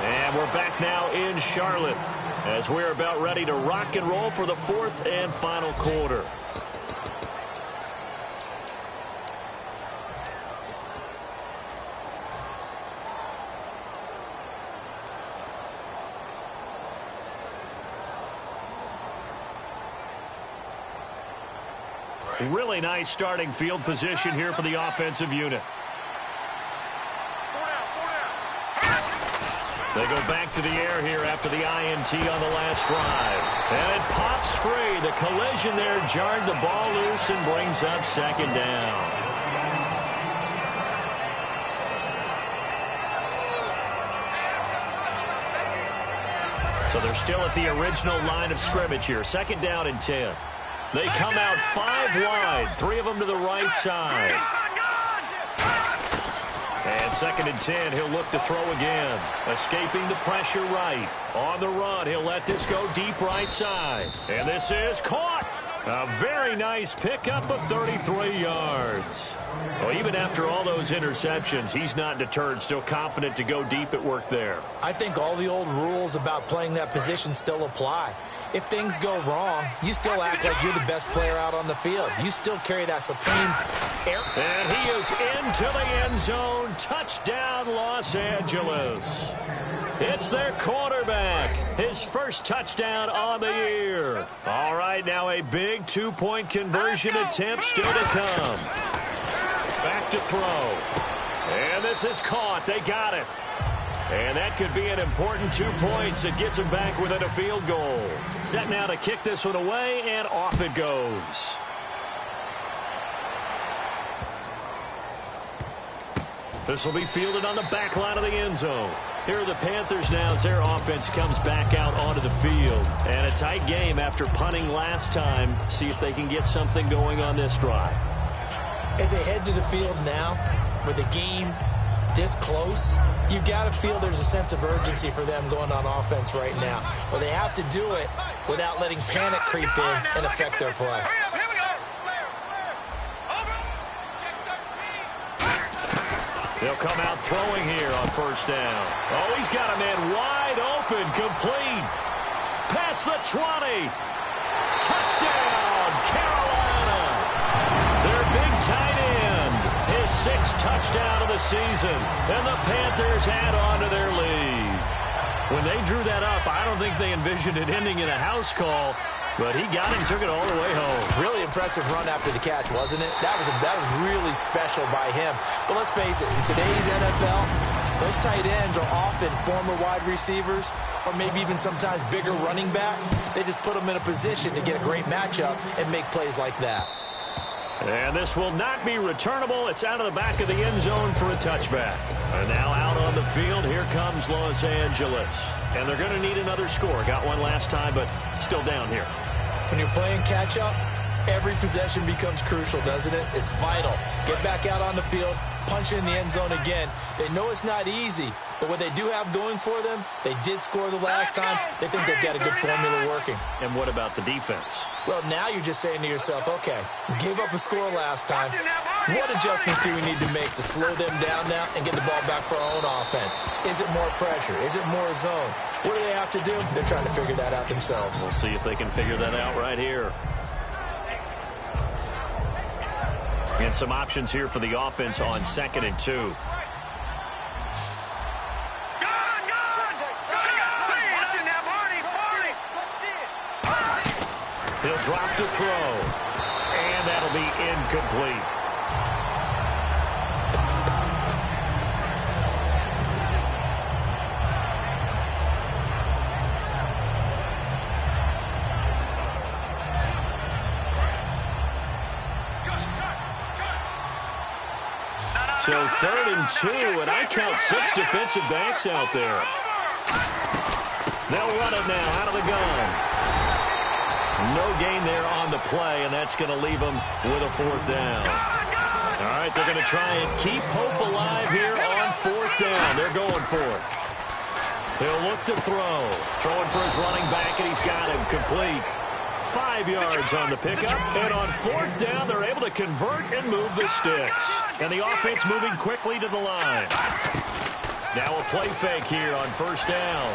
And we're back now in Charlotte as we're about ready to rock and roll for the 4th and final quarter. Really nice starting field position here for the offensive unit. They go back to the air here after the INT on the last drive. And it pops free. The collision there jarred the ball loose and brings up 2nd down. So they're still at the original line of scrimmage here. 2nd down and 10. They come out 5 wide, 3 of them to the right side. And 2nd and 10, he'll look to throw again. Escaping the pressure right. On the run, he'll let this go deep right side. And this is caught. A very nice pickup of 33 yards. Well, even after all those interceptions, he's not deterred, still confident to go deep at work there. I think all the old rules about playing that position still apply. If things go wrong, you still act like you're the best player out on the field. You still carry that supreme air. And he is into the end zone. Touchdown, Los Angeles. It's their quarterback. His first touchdown on the year. All right, now a big 2-point conversion attempt still to come. Back to throw. And this is caught. They got it. And that could be an important 2 points that gets him back within a field goal. Set now to kick this one away, and off it goes. This will be fielded on the back line of the end zone. Here are the Panthers now as their offense comes back out onto the field. And a tight game after punting last time. See if they can get something going on this drive. As they head to the field now, with the game this close, You got to feel there's a sense of urgency for them going on offense right now. But they have to do it without letting panic creep in and affect their play. They'll come out throwing here on first down. Oh, he's got a man wide open, complete. Past the 20. Touchdown, Carolina. Their big tight end. His 6th touchdown of the season. And the Panthers add on to their lead. When they drew that up, I don't think they envisioned it ending in a house call. But he got it and took it all the way home. Really impressive run after the catch, wasn't it? That was really special by him. But let's face it, in today's NFL, those tight ends are often former wide receivers or maybe even sometimes bigger running backs. They just put them in a position to get a great matchup and make plays like that. And this will not be returnable. It's out of the back of the end zone for a touchback. And now out on the field, here comes Los Angeles. And they're going to need another score. Got one last time, but still down here. When you're playing catch-up, every possession becomes crucial, doesn't it? It's vital. Get back out on the field, punch it in the end zone again. They know it's not easy, but what they do have going for them, they did score the last time. They think they've got a good formula working. And what about the defense? Well, now you're just saying to yourself, okay, gave up a score last time. What adjustments do we need to make to slow them down now and get the ball back for our own offense? Is it more pressure? Is it more zone? What do they have to do? They're trying to figure that out themselves. We'll see if they can figure that out right here. And some options here for the offense on 2nd and 2. He'll drop to throw. And that'll be incomplete. So 3rd and 2, and I count 6 defensive backs out there. They'll run it now out of the gun. No gain there on the play, and that's going to leave them with a 4th down. All right, they're going to try and keep hope alive here on 4th down. They're going for it. He'll look to throw. Throwing for his running back, and he's got him complete. 5 yards on the pickup, and on 4th down, they're able to convert and move the sticks. And the offense moving quickly to the line. Now a play fake here on 1st down.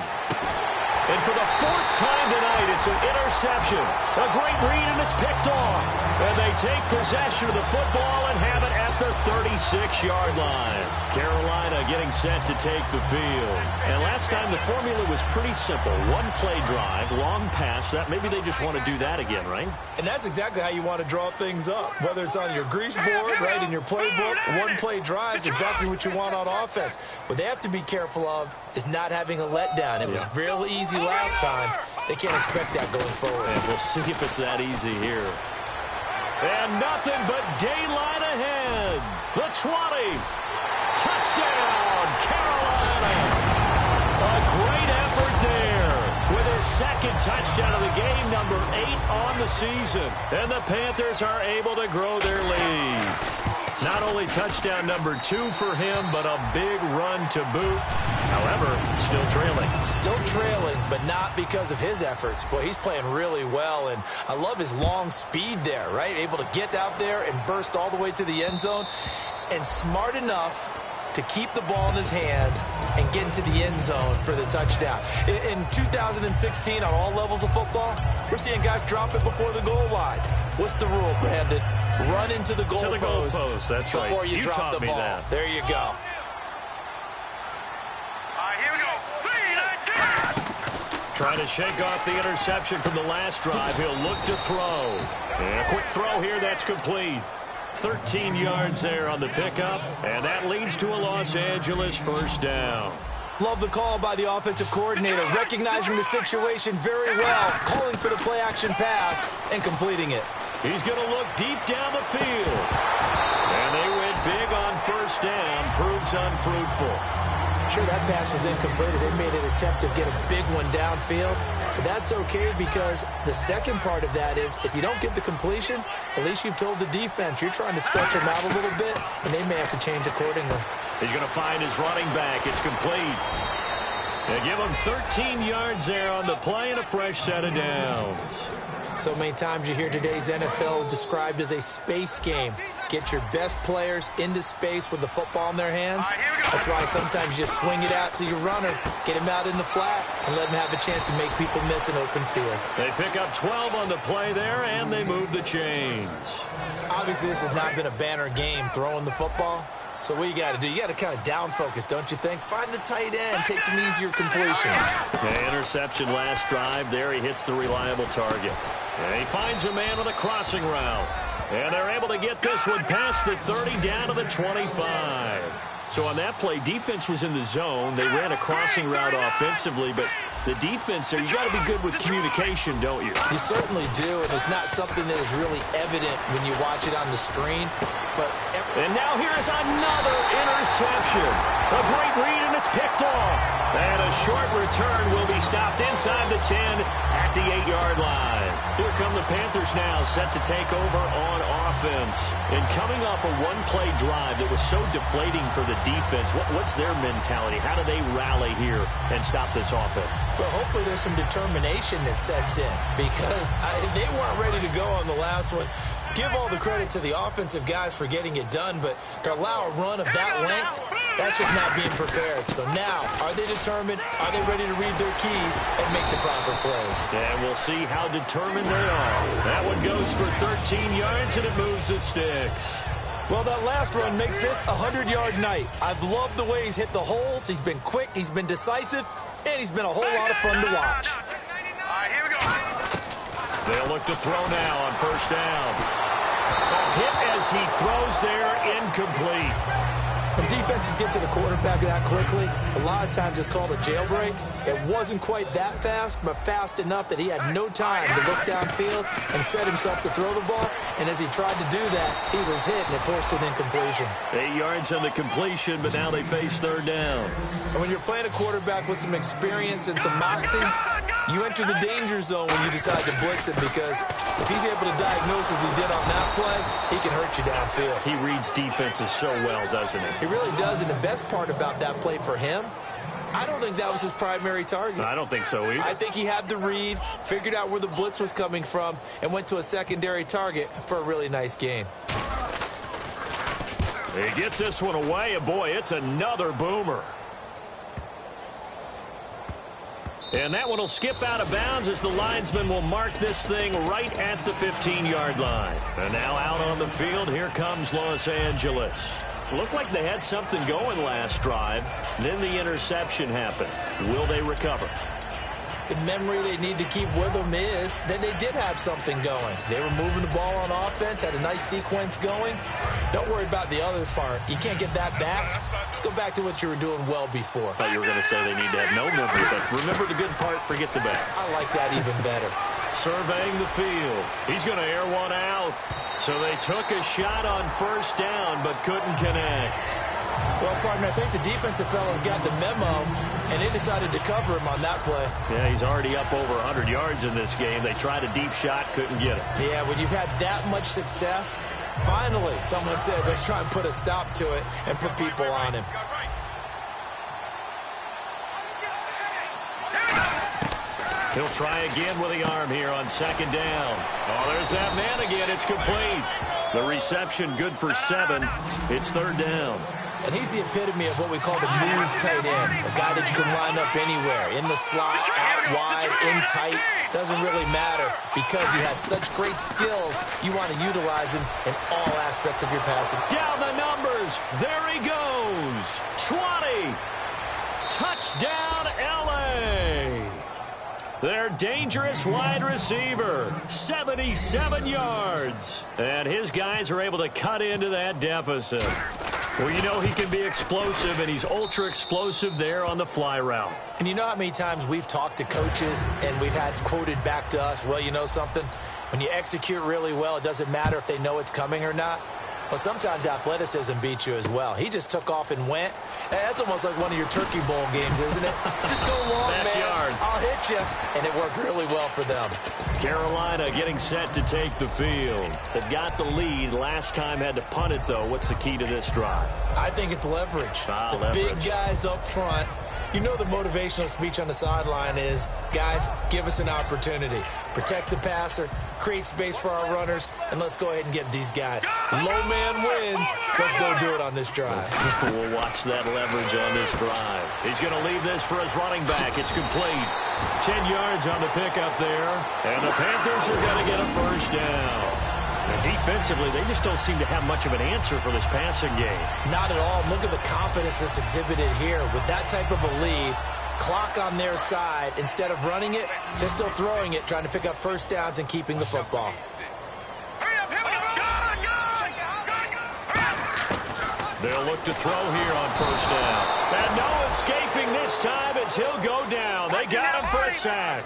And for the 4th time tonight, it's an interception. A great read, and it's picked off. And they take possession of the football and have it at the 36-yard line. Carolina getting set to take the field. And last time, the formula was pretty simple. One play drive, long pass. That maybe they just want to do that again, right? And that's exactly how you want to draw things up. Whether it's on your grease board, right, in your playbook, one play drive is exactly what you want on offense. What they have to be careful of is not having a letdown. It was real easy last time. They can't expect that going forward. And we'll see if it's that easy here. And nothing but daylight ahead. The 20. Touchdown, Carolina. A great effort there with his 2nd touchdown of the game, number 8 on the season. And the Panthers are able to grow their lead. Not only touchdown number 2 for him, but a big run to boot. However, still trailing. Still trailing, but not because of his efforts. Boy, he's playing really well, and I love his long speed there, right? Able to get out there and burst all the way to the end zone, and smart enough to keep the ball in his hands and get into the end zone for the touchdown. In 2016, on all levels of football, we're seeing guys drop it before the goal line. What's the rule, Brandon? Run into the goalpost that's right. Before you drop the ball. That. There you go. Here we go. Trying to shake off the interception from the last drive. He'll look to throw. And a quick throw here that's complete. 13 yards there on the pickup, and that leads to a Los Angeles 1st down. Love the call by the offensive coordinator, recognizing the situation very well, calling for the play-action pass and completing it. He's going to look deep down the field. And they went big on 1st down, proves unfruitful. Sure, that pass was incomplete as they made an attempt to get a big one downfield. But that's okay because the second part of that is if you don't get the completion, at least you've told the defense you're trying to stretch them out a little bit, and they may have to change accordingly. He's going to find his running back. It's complete. They give him 13 yards there on the play and a fresh set of downs. So many times you hear today's NFL described as a space game. Get your best players into space with the football in their hands. That's why sometimes you just swing it out to your runner, get him out in the flat, and let him have a chance to make people miss an open field. They pick up 12 on the play there, and they move the chains. Obviously, this has not been a banner game throwing the football. So what you got to do, you got to kind of down focus, don't you think? Find the tight end, take some easier completions. The interception last drive. There he hits the reliable target. And he finds a man on a crossing route. And they're able to get this one past the 30 down to the 25. So on that play, defense was in the zone. They ran a crossing route offensively, but the defense there, you got to be good with communication, don't you? You certainly do, and it's not something that is really evident when you watch it on the screen. And now here's another interception. A great read, and it's picked off. And a short return will be stopped inside the 10 at the 8-yard line. Here come the Panthers now, set to take over on offense. And coming off a one-play drive that was so deflating for the defense, what's their mentality? How do they rally here and stop this offense? Well, hopefully there's some determination that sets in, because they weren't ready to go on the last one. Give all the credit to the offensive guys for getting it done, but to allow a run of that length, that's just not being prepared. So now, are they determined? Are they ready to read their keys and make the proper plays? And we'll see how determined they are. That one goes for 13 yards, and it moves the sticks. Well, that last run makes this a 100-yard night. I've loved the way he's hit the holes. He's been quick, he's been decisive, and he's been a whole lot of fun to watch. All right, here we go. They'll look to throw now on first down. A hit as he throws there, incomplete. When defenses get to the quarterback that quickly, a lot of times it's called a jailbreak. It wasn't quite that fast, but fast enough that he had no time to look downfield and set himself to throw the ball. And as he tried to do that, he was hit, and it forced an incompletion. 8 yards on the completion, but now they face third down. And when you're playing a quarterback with some experience and some moxie, you enter the danger zone when you decide to blitz him, because if he's able to diagnose as he did on that play, he can hurt you downfield. He reads defenses so well, doesn't he? He really does, and the best part about that play for him, I don't think that was his primary target. I don't think so either. I think he had the read, figured out where the blitz was coming from, and went to a secondary target for a really nice gain. He gets this one away, and boy, it's another boomer. And that one will skip out of bounds as the linesman will mark this thing right at the 15-yard line. And now out on the field, here comes Los Angeles. Looked like they had something going last drive. Then the interception happened. Will they recover? The memory they need to keep with them is that they did have something going. They were moving the ball on offense, had a nice sequence going. Don't worry about the other part. You can't get that back. Let's go back to what you were doing well before. I thought you were going to say they need to have no memory, but remember the good part, forget the bad. I like that even better. Surveying the field. He's going to air one out. So they took a shot on first down, but couldn't connect. Well, partner, I think the defensive fellas got the memo, and they decided to cover him on that play. Yeah, he's already up over 100 yards in this game. They tried a deep shot, couldn't get it. Yeah, when you've had that much success, finally someone said, let's try and put a stop to it and put people on him. He'll try again with the arm here on second down. Oh, there's that man again. It's complete. The reception good for 7. It's third down. And he's the epitome of what we call the move tight end. A guy that you can line up anywhere. In the slot, out wide, in tight. Doesn't really matter because he has such great skills. You want to utilize him in all aspects of your passing. Down the numbers. There he goes. 20. Touchdown, L.A. Their dangerous wide receiver, 77 yards. And his guys are able to cut into that deficit. Well, you know he can be explosive, and he's ultra-explosive there on the fly route. And you know how many times we've talked to coaches, and we've had quoted back to us, well, you know something? When you execute really well, it doesn't matter if they know it's coming or not. Well, sometimes athleticism beats you as well. He just took off and went. That's almost like one of your Turkey Bowl games, isn't it? Just go long, Backyard. man. I'll hit you. And it worked really well for them. Carolina getting set to take the field. They've got the lead. Last time had to punt it, though. What's the key to this drive? I think it's leverage. The big guys up front. You know the motivational speech on the sideline is, guys, give us an opportunity. Protect the passer, create space for our runners, and let's go ahead and get these guys. Low man wins. Let's go do it on this drive. We'll watch that leverage on this drive. He's going to leave this for his running back. It's complete. 10 yards on the pickup there. And the Panthers are going to get a first down. And defensively, they just don't seem to have much of an answer for this passing game. Not at all. Look at the confidence that's exhibited here. With that type of a lead, clock on their side, instead of running it, they're still throwing it, trying to pick up first downs and keeping the football. They'll look to throw here on first down. And no escaping this time as he'll go down. They got him for a sack.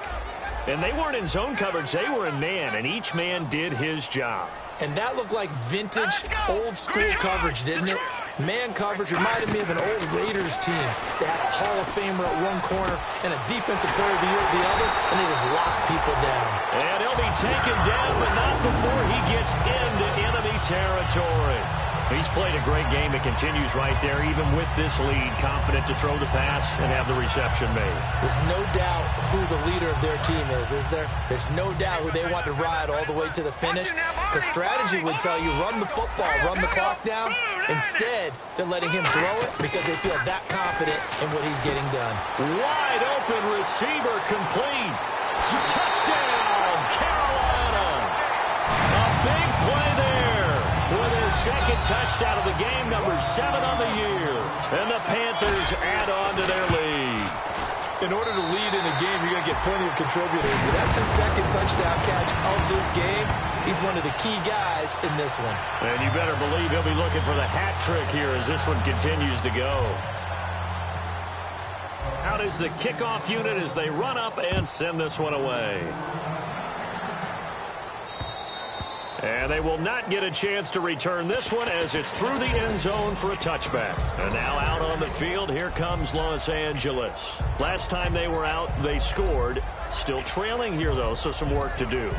And they weren't in zone coverage. They were in man, and each man did his job. And that looked like vintage, old-school coverage, didn't it? Man coverage reminded me of an old Raiders team. They had a Hall of Famer at one corner and a Defensive Player of the Year at the other, and they just locked people down. And he'll be taken down, but not before he gets into enemy territory. He's played a great game. It continues right there, even with this lead, confident to throw the pass and have the reception made. There's no doubt who the leader of their team is there? There's no doubt who they want to ride all the way to the finish. The strategy would tell you, run the football, run the clock down. Instead, they're letting him throw it because they feel that confident in what he's getting done. Wide open receiver complete. Touchdown, Carolina. A big play there with his second touchdown of the game, number 7 on the year. And the Panthers add on to their lead. In order to lead in a game, you're going to get plenty of contributors. But that's his second touchdown catch of this game. He's one of the key guys in this one. And you better believe he'll be looking for the hat trick here as this one continues to go. Out is the kickoff unit as they run up and send this one away. And they will not get a chance to return this one as it's through the end zone for a touchback. And now out on the field, here comes Los Angeles. Last time they were out, they scored. Still trailing here, though, so some work to do.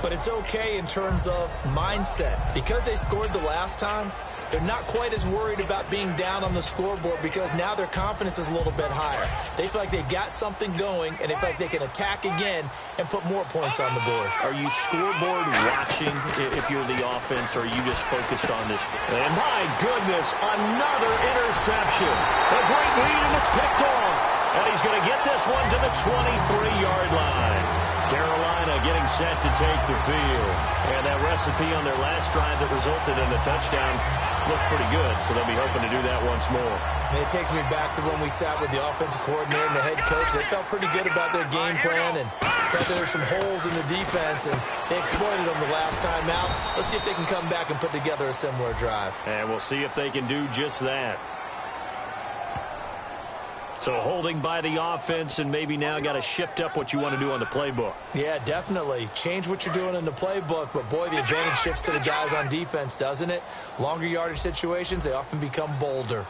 But it's okay in terms of mindset. Because they scored the last time, they're not quite as worried about being down on the scoreboard because now their confidence is a little bit higher. They feel like they got something going, and they feel like they can attack again and put more points on the board. Are you scoreboard watching if you're the offense, or are you just focused on this? And my goodness, another interception. A great lead, and it's picked off. And he's going to get this one to the 23-yard line. Carolina getting set to take the field. And that recipe on their last drive that resulted in a touchdown looked pretty good, so they'll be hoping to do that once more. And it takes me back to when we sat with the offensive coordinator and the head coach. They felt pretty good about their game plan and thought there were some holes in the defense, and they exploited them the last time out. Let's see if they can come back and put together a similar drive. And we'll see if they can do just that. So holding by the offense, and maybe now got to shift up what you want to do on the playbook. Yeah, definitely. Change what you're doing in the playbook, but boy, the advantage shifts to the guys on defense, doesn't it? Longer yardage situations, they often become bolder.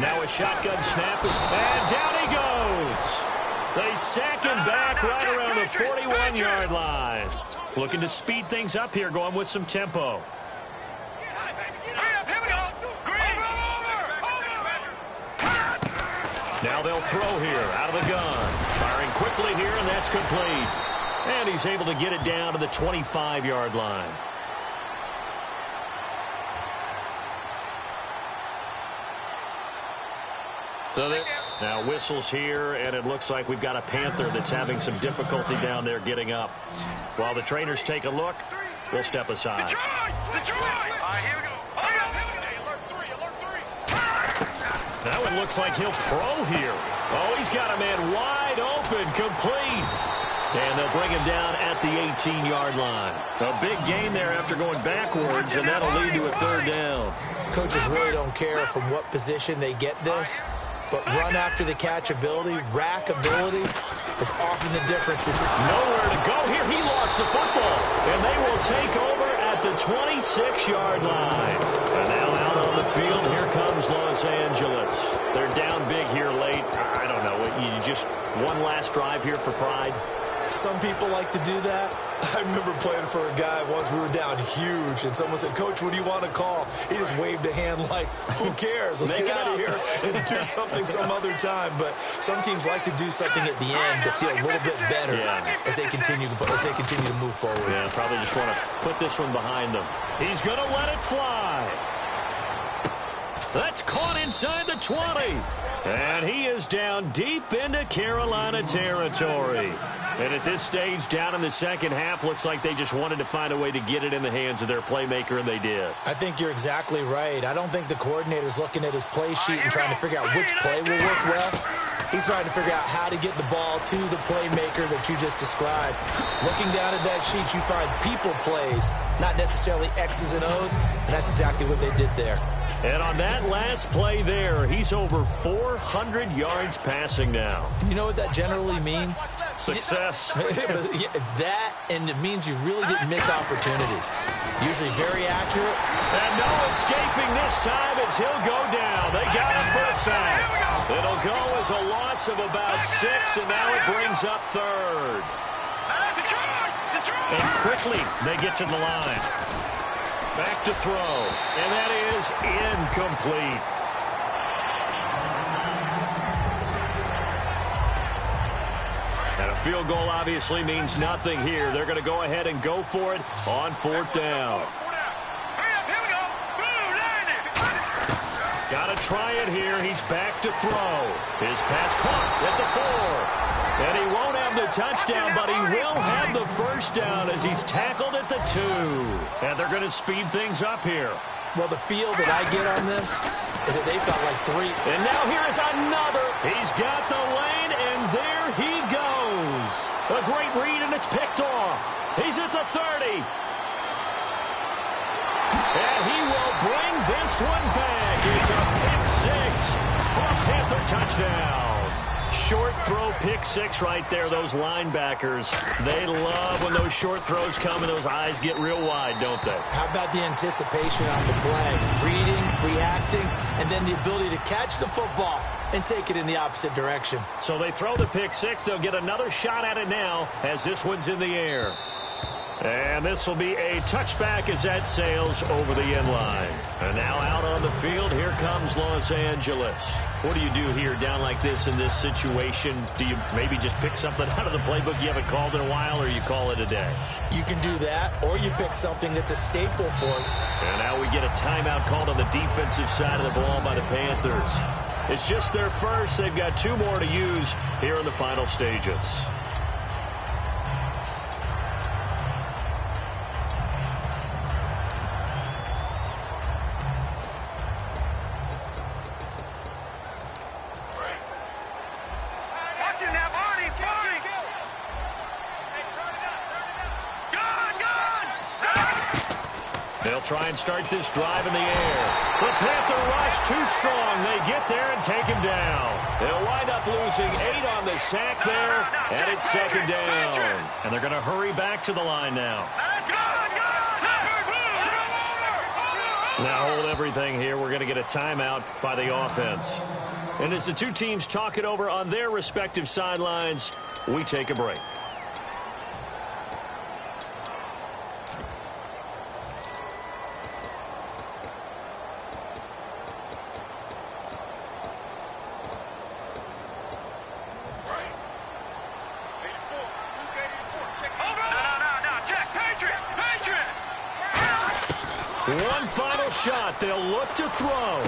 Now a shotgun snap, and down he goes. They sack him back right around the 41-yard line. Looking to speed things up here, going with some tempo. Now they'll throw here out of the gun. Firing quickly here, and that's complete. And he's able to get it down to the 25-yard line. So now whistles here, and it looks like we've got a Panther that's having some difficulty down there getting up. While the trainers take a look, we'll step aside. Now it looks like he'll throw here. Oh, he's got a man wide open, complete. And they'll bring him down at the 18-yard line. A big gain there after going backwards, and that'll lead to a third down. Coaches really don't care from what position they get this. but run after the catch ability, rack ability, is often the difference between... Nowhere to go here. He lost the football. And they will take over at the 26-yard line. And now out on the field, here comes Los Angeles. They're down big here late. I don't know. You just one last drive here for pride? Some people like to do that. I remember playing for a guy once. We were down huge, and someone said, "Coach, what do you want to call?" He just waved a hand like, who cares? Let's get out of here and do something some other time. But some teams like to do something at the end to feel a little bit better as they continue to move forward. Yeah, probably just want to put this one behind them. He's going to let it fly. That's caught inside the 20. And he is down deep into Carolina territory. And at this stage, down in the second half, looks like they just wanted to find a way to get it in the hands of their playmaker, and they did. I think you're exactly right. I don't think the coordinator's looking at his play sheet and trying to figure out which play will work well. He's trying to figure out how to get the ball to the playmaker that you just described. Looking down at that sheet, you find people plays, not necessarily X's and O's, and that's exactly what they did there. And on that last play there, he's over 400 yards passing now. You know what that generally means? Success. That, and it means you really didn't miss opportunities. Usually very accurate. And no escaping this time as he'll go down. They got him for a sack. It'll go as a loss of about 6, and now it brings up third. And quickly they get to the line. Back to throw, and that is incomplete. And a field goal obviously means nothing here. They're going to go ahead and go for it on 4th down. Got to try it here. He's back to throw. His pass caught at the 4. And he won't have the touchdown, but he will have the first down as he's tackled at the 2. And they're going to speed things up here. Well, the feel that I get on this is that they felt like 3. And now here is another. He's got the lane, and there he goes. A great read, and it's picked off. He's at the 30. And he will bring this one back. It's a pick 6 for a Panther touchdown. Short throw, pick 6 right there. Those linebackers, they love when those short throws come and those eyes get real wide, don't they? How about the anticipation on the play? Reading, reacting, and then the ability to catch the football and take it in the opposite direction. So they throw the pick 6. They'll get another shot at it now as this one's in the air. And this will be a touchback as that sails over the end line. And now out on the field, here comes Los Angeles. What do you do here down like this in this situation? Do you maybe just pick something out of the playbook you haven't called in a while, or you call it a day? You can do that, or you pick something that's a staple for you. And now we get a timeout called on the defensive side of the ball by the Panthers. It's just their first. They've got 2 more to use here in the final stages. They'll try and start this drive in the air. The Panther rush too strong. They get there and take him down. They'll wind up losing 8 on the sack there, and it's 2nd down. And they're going to hurry back to the line now. Now hold everything here. We're going to get a timeout by the offense. And as the 2 teams talk it over on their respective sidelines, we take a break. One final shot. They'll look to throw.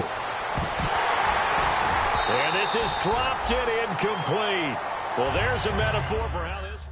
And this is dropped in incomplete. Well, there's a metaphor for how this...